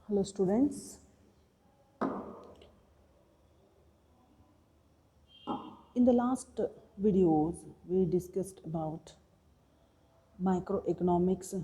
Hello students. In the last videos we discussed about microeconomics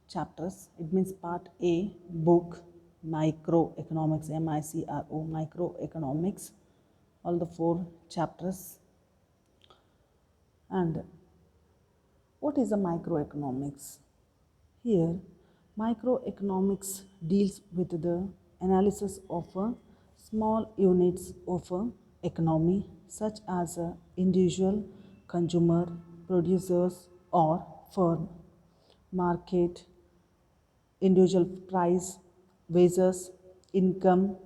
chapters. It means part A book microeconomics, microeconomics, all the 4 chapters. And what is a microeconomics? Here microeconomics deals with the analysis of small units of economy such as individual, consumer, producers or firm, market, individual price, wages, income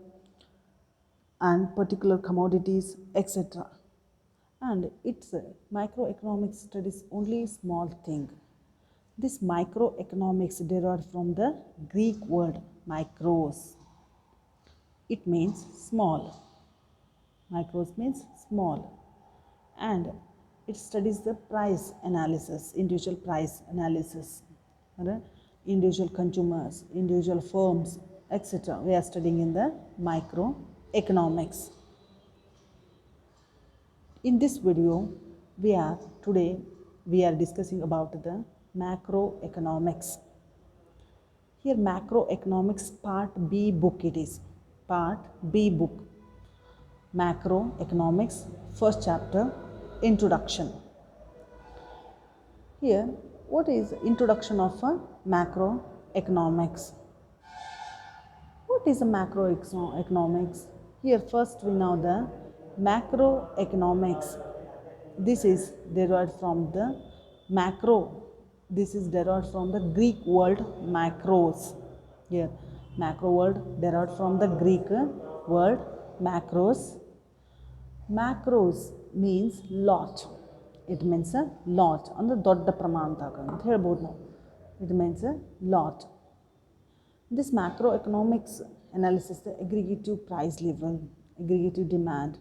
and particular commodities, etc. And it's microeconomics studies only small thing. This microeconomics derived from the Greek word micros. It means small. Micros means small. And it studies the price analysis, individual price analysis, individual consumers, individual firms, etc. We are studying in the microeconomics. In this video, we are discussing about the macroeconomics. Here macroeconomics part B book it is. Part B book. Macroeconomics, first chapter, introduction. Here, what is introduction of macroeconomics? What is a macroeconomics? Here first we know the macroeconomics. This is derived from the macro. This is derived from the Greek word macros. Here macro word derived from the Greek word macros. Macros means lot. It means a lot. ಅಂದರೆ ದೊಡ್ಡ ಪ್ರಮಾಣದಾಗ ಅಂತ ಹೇಳ್ಬೋದು ನಾವು. It means a lot. This macroeconomics analysis the aggregative price level, aggregative demand,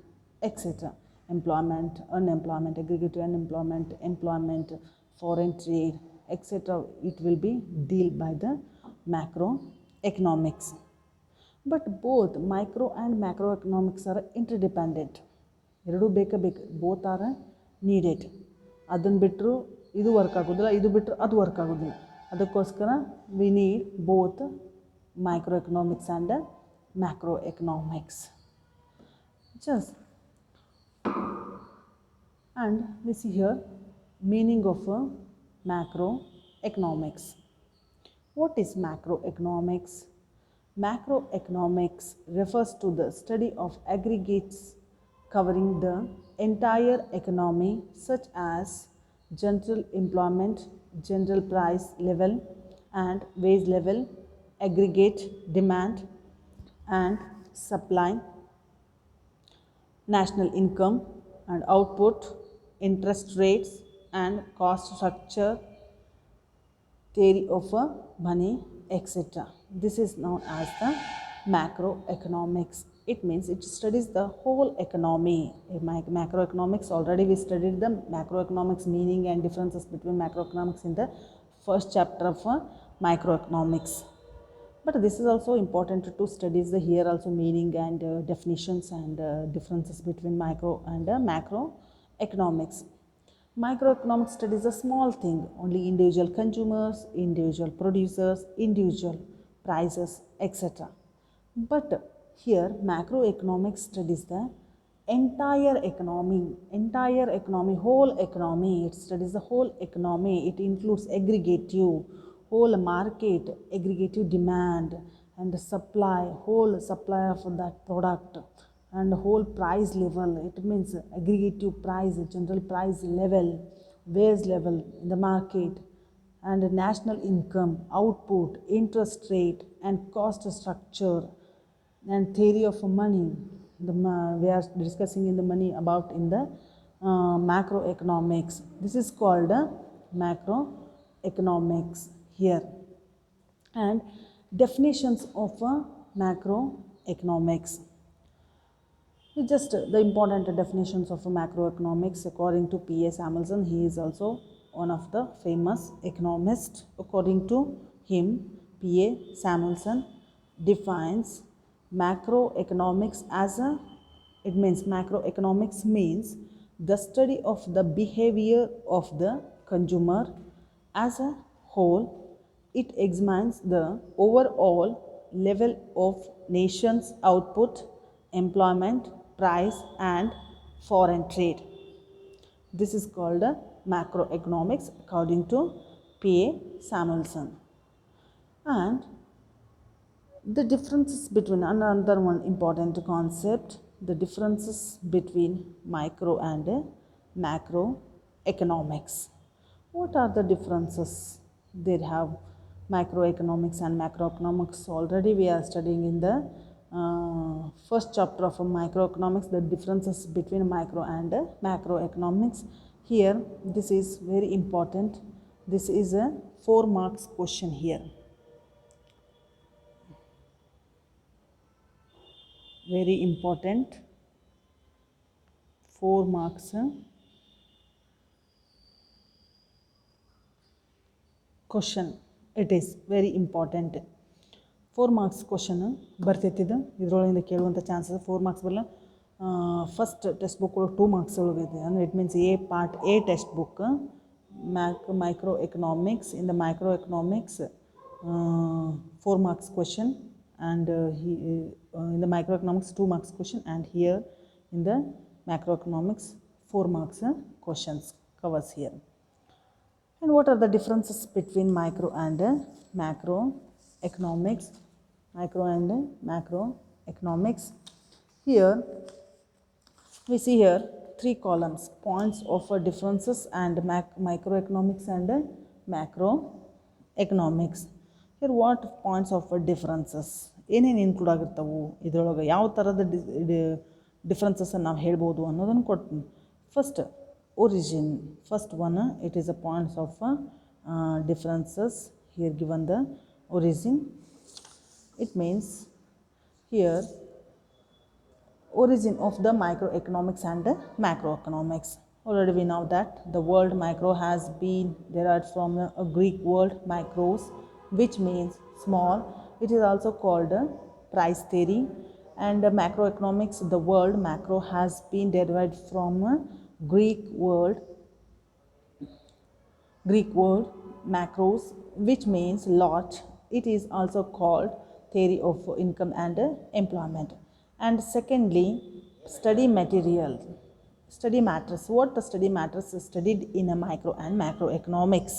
etc. Employment, unemployment, aggregative unemployment, employment, foreign trade, etc. It will be dealt by the macroeconomics. But both micro and macroeconomics are interdependent. ಎರಡೂ ಬೇಕು both are needed. ಅದನ್ನು ಬಿಟ್ಟರು ಇದು work ಆಗೋದಿಲ್ಲ, ಇದು ಬಿಟ್ಟರು ಅದು work ಆಗೋದಿಲ್ಲ. ಅದಕ್ಕೋಸ್ಕರ we need both microeconomics and macroeconomics. Just and we see here meaning of macroeconomics. What is macroeconomics? Macroeconomics refers to the study of aggregates covering the entire economy such as general employment, general price level and wage level, aggregate demand and supply, national income and output, interest rates and cost structure, theory of money, etc. This is known as the macroeconomics. It means it studies the whole economy. Macroeconomics, already we studied the macroeconomics meaning and differences between macroeconomics in the first chapter of microeconomics. But this is also important to study the here also meaning and definitions and differences between micro and macroeconomics. Microeconomics studies a small thing, only individual consumers, individual producers, individual prices, etc. But here macroeconomics studies the entire economy, whole economy. It studies the whole economy. It includes aggregative, whole market, aggregative demand and supply, whole supply of that product and whole price level. It means aggregative price, general price level, wage level in the market and national income, output, interest rate and cost structure and theory of money. We are discussing in the money about in the macroeconomics. This is called macroeconomics here. And definitions of macroeconomics. Just the important definitions of macroeconomics according to P.A. Samuelson. He is also one of the famous economists. According to him, P.A. Samuelson, defines macroeconomics as a, it means macroeconomics means the study of the behavior of the consumer as a whole. It examines the overall level of nation's output, employment, price and foreign trade. This is called macroeconomics according to P.A. Samuelson. And the differences between, another one important concept, the differences between micro and macroeconomics. What are the differences? They have microeconomics and macroeconomics. Already we are studying in the first chapter of microeconomics, the differences between micro and macroeconomics. Here, this is very important. This is a 4 marks question here. Very important, 4 marks question. It is very important. 4 marks question ಬರ್ತೈತಿದು ಇದರೊಳಗಿಂದ ಕೇಳುವಂಥ chances 4 marks ಬರಲ್ಲ. First textbook ಒಳಗೆ 2 marks ಒಳಗಿದೆ ಅಂದರೆ it means a part a textbook micro economics. In the microeconomics 4 marks question and in the microeconomics 2 marks question, and here in the macroeconomics 4 marks questions covers here. And what are the differences between micro and macroeconomics? Micro and macroeconomics. Here we see here 3 columns, points of differences and microeconomics and macroeconomics. Here what points of differences ಏನೇನು include ಆಗಿರ್ತಾವೆ ಇದರೊಳಗೆ, ಯಾವ ಥರದ differences ನಾವು ಹೇಳ್ಬೋದು ಅನ್ನೋದನ್ನು ಕೊಡ್ತೀನಿ. First origin, first one it is a points of differences. Here given the origin, it means here origin of the microeconomics and macroeconomics. Already we know that the word micro has been derived from a Greek word micros, which means small. It is also called price theory. And macroeconomics, the word macro has been derived from Greek word macros, which means lot. It is also called theory of income and employment. And secondly, study material, study matters. What the study matters is studied in a micro and macroeconomics.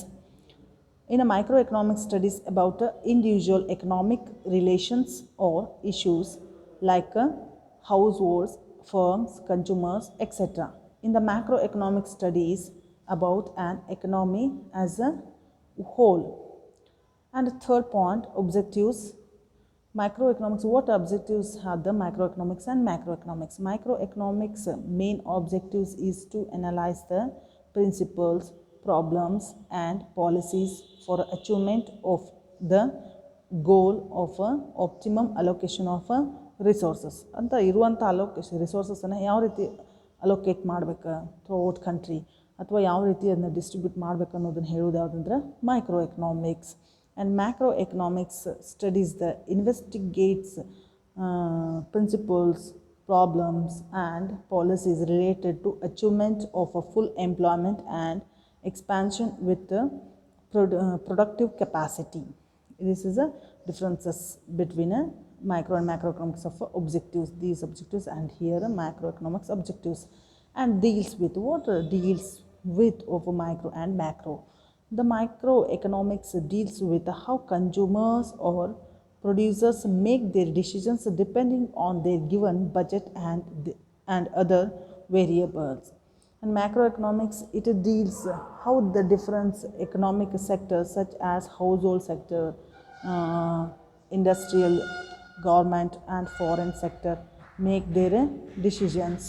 In a microeconomics studies about individual economic relations or issues like households, firms, consumers, etc. In the macroeconomic studies about an economy as a whole. And third point, objectives. Microeconomics, what objectives have the microeconomics and macroeconomics? Microeconomics main objectives is to analyze the principles, problems and policies for achievement of the goal of optimum allocation of resources. ಅಂತ ಇರುವಂಥ allocation ರಿಸೋರ್ಸಸ್ಸನ್ನು ಯಾವ ರೀತಿ allocate ಮಾಡಬೇಕು throughout country, ಅಥವಾ ಯಾವ ರೀತಿ ಅದನ್ನ distribute ಮಾಡಬೇಕು ಅನ್ನೋದನ್ನು ಹೇಳೋದು ಯಾವುದಂದ್ರೆ microeconomics. And macroeconomics studies the investigates principles, problems and policies related to achievement of a full employment and expansion with productive capacity. This is a differences between micro and macroeconomics of objectives, these objectives, and here macroeconomics objectives. And deals with, what deals with of micro and macro? The microeconomics deals with how consumers or producers make their decisions depending on their given budget and other variables. And macroeconomics, it deals how the different economic sectors such as household sector, industrial, government and foreign sector make their decisions.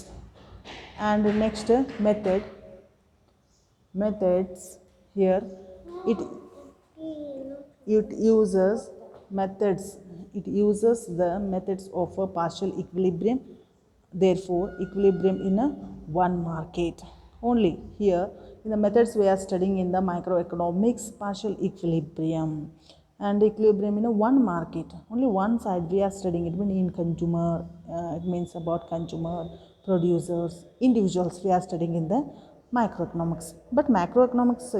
And next, methods. Here it uses methods. It uses the methods of a partial equilibrium. Therefore, equilibrium in a one market. Only here in the methods we are studying in the microeconomics, partial equilibrium. and equilibrium in a one market. Only one side we are studying. It means in consumer, it means about consumer, producers, individuals we are studying in the microeconomics. But macroeconomics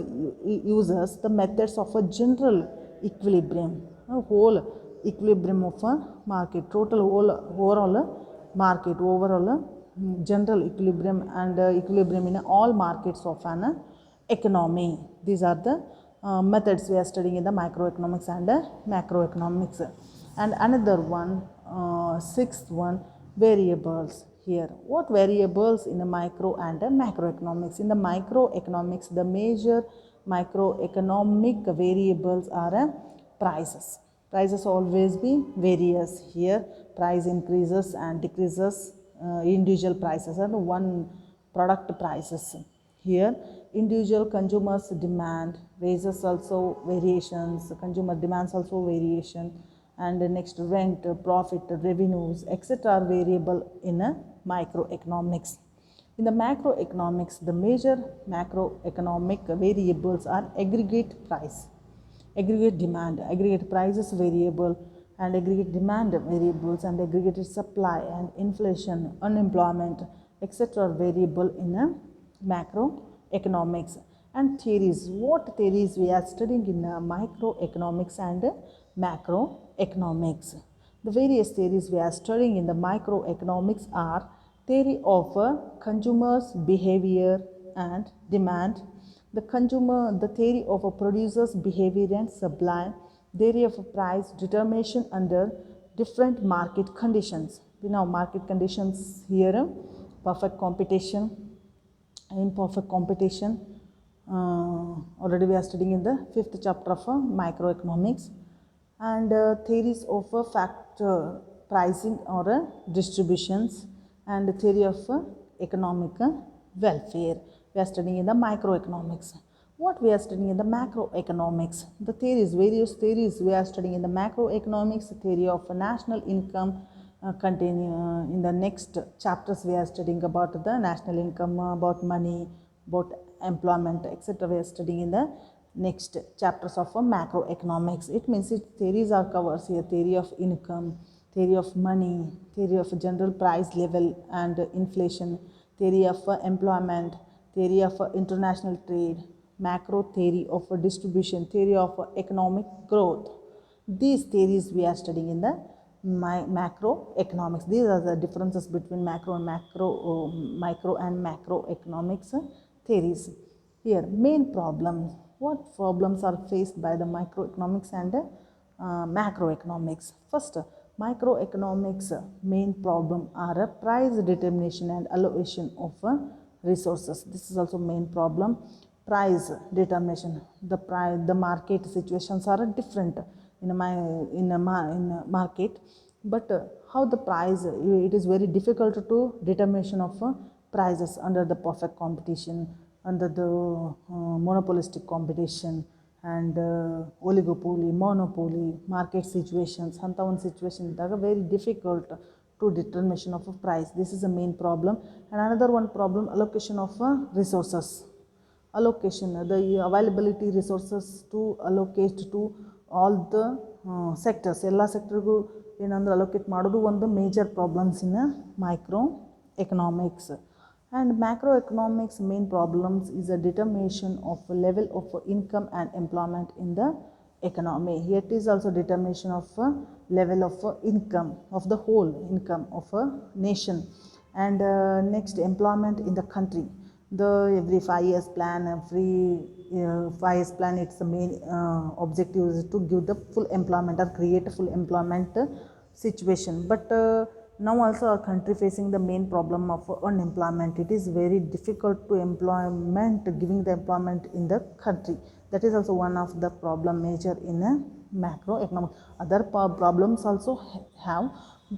uses the methods of a general equilibrium, a whole equilibrium of a market, total whole overall market, overall general equilibrium and equilibrium in all markets of an economy. These are the methods we are studying in the microeconomics and macroeconomics. And another one, sixth one, variables. Here, what variables in the micro and macroeconomics? In the microeconomics, the major microeconomic variables are prices. Prices always be various. Here, price increases and decreases. Individual prices and one product prices. Here, individual consumers demand raises also variations, consumer demands also variation, and next rent, profit, revenues, etc. are variable in a microeconomics. In the macroeconomics, the major macroeconomic variables are aggregate price, aggregate demand, aggregate prices variable, and aggregate demand variables, and aggregated supply and inflation, unemployment, etc. are variable in a macroeconomics. And theories, what theories we are studying in microeconomics and macroeconomics? The various theories we are studying in the microeconomics are theory of consumers behavior and demand, the theory of a producer's behavior and supply, theory of a price determination under different market conditions. We know market conditions here, perfect competition, imperfect competition. Already we are studying in the 5th chapter of microeconomics. And theories of factor pricing or distributions, and the theory of economic welfare. We are studying in the microeconomics. What we are studying in the macroeconomics? The theories, various theories we are studying in the macroeconomics, theory of national income. In the next chapters we are studying about the national income, about money, about employment, etc. We are studying in the next chapters of macroeconomics. It means theories are covered here: theory of income, theory of money, theory of general price level and inflation, theory of employment, theory of international trade, macro theory of distribution, theory of economic growth. These theories we are studying in the macroeconomics. These are the differences between micro and macroeconomics theories. Here, main problems. What problems are faced by the microeconomics and macroeconomics? First, microeconomics main problem are price determination and allocation of resources. This is also main problem. Price determination. The market situations are different in a market, but how the price, it is very difficult to determination of prices under the perfect competition, under the monopolistic competition, and oligopoly, monopoly, market situations. Anta one situation is very difficult to determination of a price. This is a main problem. And another one problem, allocation of resources. Allocation, the availability resources to allocate to all the sectors, ಎಲ್ಲ ಸೆಕ್ಟರ್ಗೂ ಏನಂದ್ರೆ allocate ಮಾಡೋದು ಒಂದು major problems in micro economics. And macroeconomics main problems is a determination of a level of income and employment in the economy. Here it is also determination of a level of income, of the whole income of a nation. And next, employment in the country. The every 5 years plan, every 5 years plan, its the main objective is to give the full employment or create a full employment situation. But now also our country facing the main problem of unemployment. It is very difficult to giving the employment in the country. That is also one of the problem major in a macroeconomic. Other problems also have,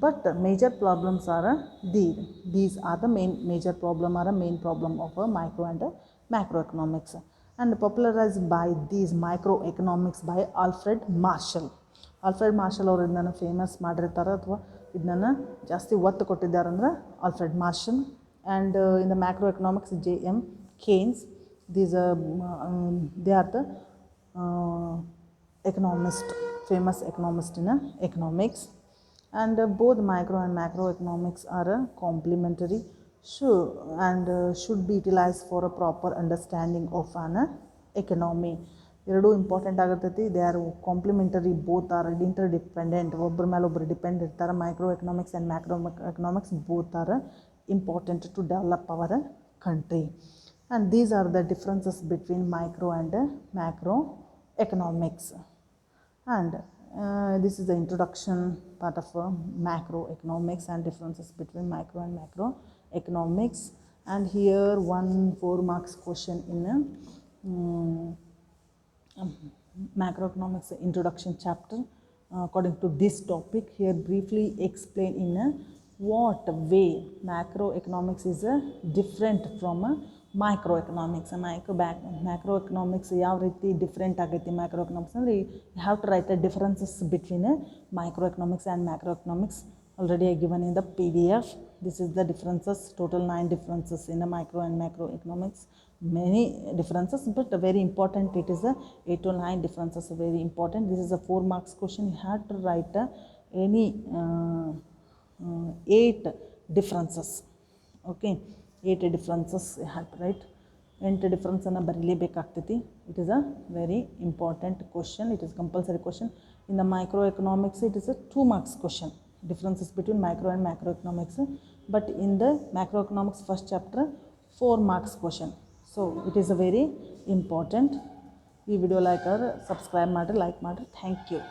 but major problems are these are the major problem or a main problem of a micro and macroeconomics, and popularized by these microeconomics by Alfred Marshall. Alfred marshal ಅವರು ಇದನ್ನ famous ಮಾಡಿರ್ತಾರೆ ಅಥವಾ ಇದನ್ನ ಜಾಸ್ತಿ ಒತ್ತು ಕೊಟ್ಟಿದ್ದಾರೆ ಅಂದ್ರೆ Alfred marshal. And in the macro economics J.M. Keynes. They are the economists. famous economist in economics. And both micro and macroeconomics are complementary should be utilized for a proper understanding of an economy. ಎರಡು important ಆಗಿರ್ತೈತಿ. They are complementary, both are interdependent. ಒಬ್ಬರ ಮೇಲೆ ಒಬ್ಬರು depend ಇರ್ತಾರೆ. Micro economics and macro economics both are important to develop our country. And these are the differences between micro and macro economics. And this is the introduction part of macroeconomics and differences between micro and macroeconomics. And here one 4 marks question in macroeconomics introduction chapter. According to this topic, here briefly explain in what way macroeconomics is different from microeconomics. Macroeconomics ಯಾವ ರೀತಿ different ಆಗೈತಿ microeconomics ಅಂದರೆ you have to write the differences between microeconomics and macroeconomics. Already I given in the PDF. This is the differences, total 9 differences in the micro and macroeconomics. Many differences, but very important, it is 8 to 9 differences, very important. This is a 4 marks question. You have to write any 8 differences. Okay, 8 differences you have to write. 8 difference ಅನ್ನು ಬರೀಲೇಬೇಕಾಗ್ತೈತಿ. It is a very important question. It is compulsory question. In the microeconomics it is a 2 marks question, differences between micro and macroeconomics. But in the macroeconomics first chapter 4 marks question. So it is a very important. ಈ video like subscribe ಮಾಡಿ, like ಮಾಡಿ. Thank you.